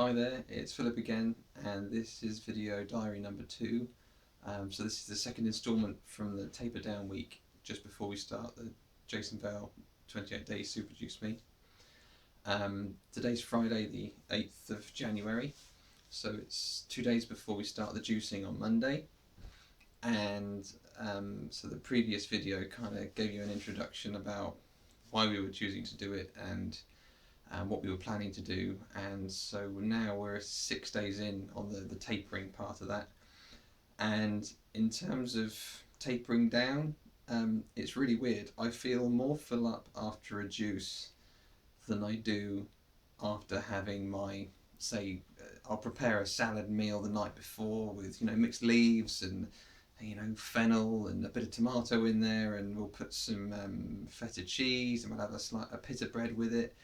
Hi there, it's Philip again, and this is video diary number 2. So this is the second instalment from the taper down week, just before we start the Vale 28 Days Super Juice Me. Today's Friday the 8th of January, so it's 2 days before we start the juicing on Monday. And so the previous video kind of gave you an introduction about why we were choosing to do it and what we were planning to do, and so now we're 6 days in on the tapering part of that. And in terms of tapering down, it's really weird. I feel more full up after a juice than I do after having my, say, I'll prepare a salad meal the night before with mixed leaves and fennel and a bit of tomato in there, and we'll put some feta cheese and we'll have a pita bread with it.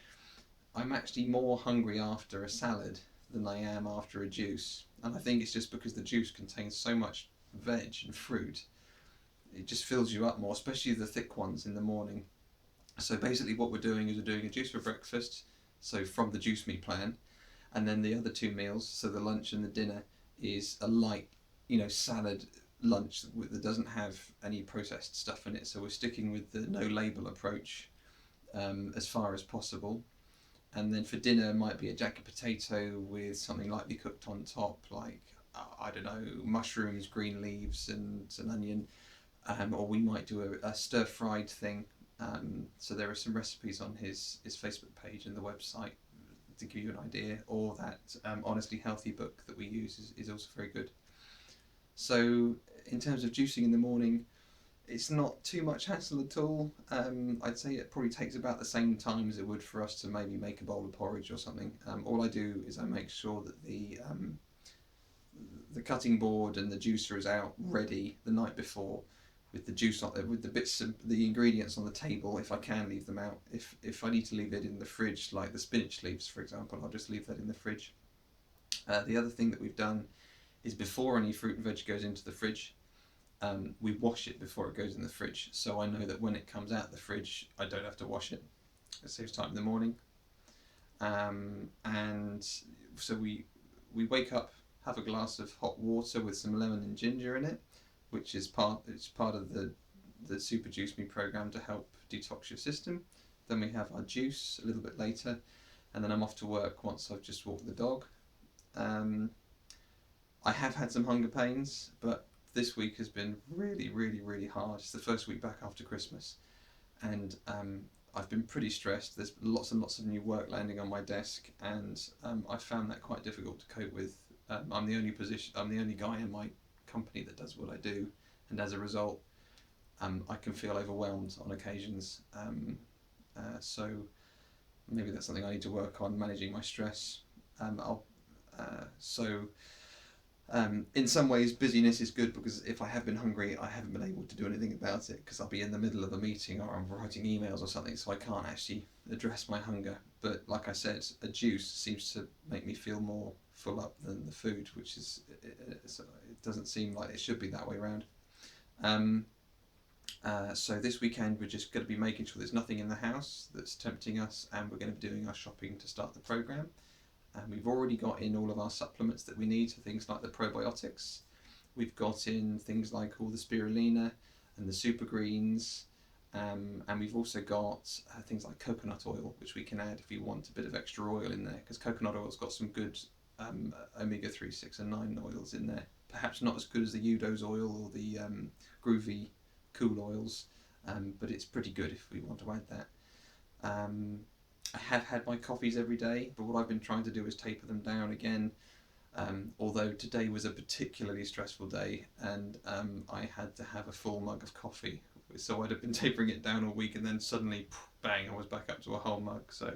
I'm actually more hungry after a salad than I am after a juice, and I think it's just because the juice contains so much veg and fruit. It just fills you up more, especially the thick ones in the morning. So basically what we're doing is we're doing a juice for breakfast, so from the juice me plan, and then the other 2 meals, so the lunch and the dinner, is a light salad lunch that doesn't have any processed stuff in it. So we're sticking with the no label approach as far as possible. And then for dinner might be a jacket potato with something lightly cooked on top, like I don't know, mushrooms, green leaves and an onion, or we might do a stir-fried thing. So there are some recipes on his Facebook page and the website to give you an idea, or that Honestly Healthy book that we use is also very good. So in terms of juicing in the morning, it's not too much hassle at all. I'd say it probably takes about the same time as it would for us to maybe make a bowl of porridge or something. All I do is I make sure that the cutting board and the juicer is out ready the night before, with the juice on, with the bits of the ingredients on the table. If I can leave them out, if I need to leave it in the fridge, like the spinach leaves for example, I'll just leave that in the fridge. The other thing that we've done is, before any fruit and veg goes into the fridge, we wash it before it goes in the fridge, so I know that when it comes out the fridge I don't have to wash it. It saves time in the morning. And so we wake up, have a glass of hot water with some lemon and ginger in it, which is part of the Super Juice Me program to help detox your system. Then we have our juice a little bit later, and then I'm off to work once I've just walked the dog. I have had some hunger pains, but this week has been really hard. It's the first week back after Christmas, and I've been pretty stressed. There's lots and lots of new work landing on my desk, and I found that quite difficult to cope with. I'm the only guy in my company that does what I do, and as a result, I can feel overwhelmed on occasions. So maybe that's something I need to work on, managing my stress. In some ways busyness is good, because if I have been hungry I haven't been able to do anything about it, because I'll be in the middle of a meeting or I'm writing emails or something, so I can't actually address my hunger. But like I said, a juice seems to make me feel more full up than the food, which is, it doesn't seem like it should be that way around. So this weekend we're just going to be making sure there's nothing in the house that's tempting us, and we're going to be doing our shopping to start the program. And we've already got in all of our supplements that we need, so things like the probiotics. We've got in things like all the spirulina and the super greens, and we've also got things like coconut oil, which we can add if you want a bit of extra oil in there, because coconut oil's got some good omega 3, 6 and 9 oils in there. Perhaps not as good as the Udo's oil or the Groovy Cool oils, but it's pretty good if we want to add that. I have had my coffees every day, but what I've been trying to do is taper them down again, although today was a particularly stressful day, and I had to have a full mug of coffee, so I'd have been tapering it down all week, and then suddenly, bang, I was back up to a whole mug. So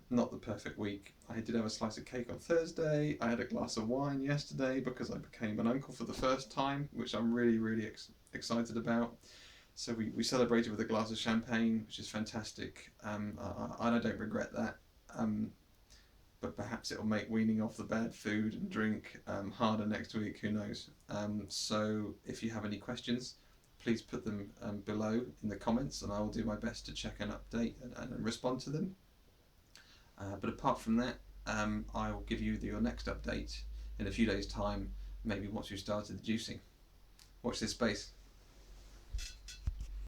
not the perfect week. I did have a slice of cake on Thursday, I had a glass of wine yesterday because I became an uncle for the first time, which I'm really excited about. So we celebrated with a glass of champagne, which is fantastic, and I don't regret that, but perhaps it'll make weaning off the bad food and drink harder next week, who knows. So if you have any questions, please put them below in the comments, and I will do my best to check and update and respond to them. But apart from that, I'll give you your next update in a few days' time, maybe once you've started the juicing. Watch this space.